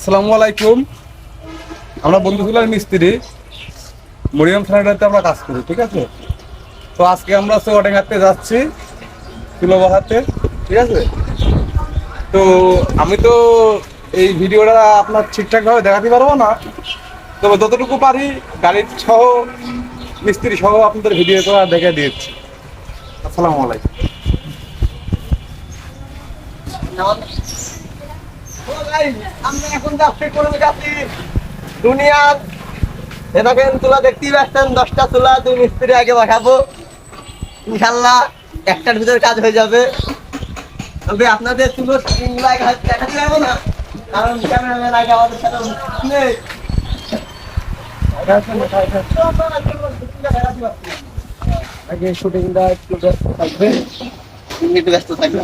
আসসালামু আলাইকুম। আমরা বন্ধুগুলার মিস্ত্রি মরিয়াম থানাটাতে আমরা কাজ করি, ঠিক আছে। তো আজকে আমরা চুয়াডাঙ্গাতে যাচ্ছি তুলো বাহাতে, ঠিক আছে। তো আমি তো এই ভিডিওটা আপনার ঠিকঠাকভাবে দেখাতে পারবো না, তবে যতটুকু পারি গাড়ির সহ মিস্ত্রি সহ আপনাদের ভিডিও করে দেখে দিয়েছি। আসসালামু আলাইকুম। আমরা এখন যাচ্ছি কলকাতা দুনিয়ার দেখেন তুলা দেখতেই পাচ্ছেন 10টা তুলা দুই মিস্ত্রি আগে বসাবো, ইনশাল্লাহ একটার ভিতরে কাজ হয়ে যাবে। তবে আপনাদের তুলো দেখাতে পারবো না, কারণ ক্যামেরাম্যান আগে আমাদের সাথে নেই। আগে শুটিংটা একটু ব্যস্ত থাকবে। একটু ব্যস্ত থাকবে।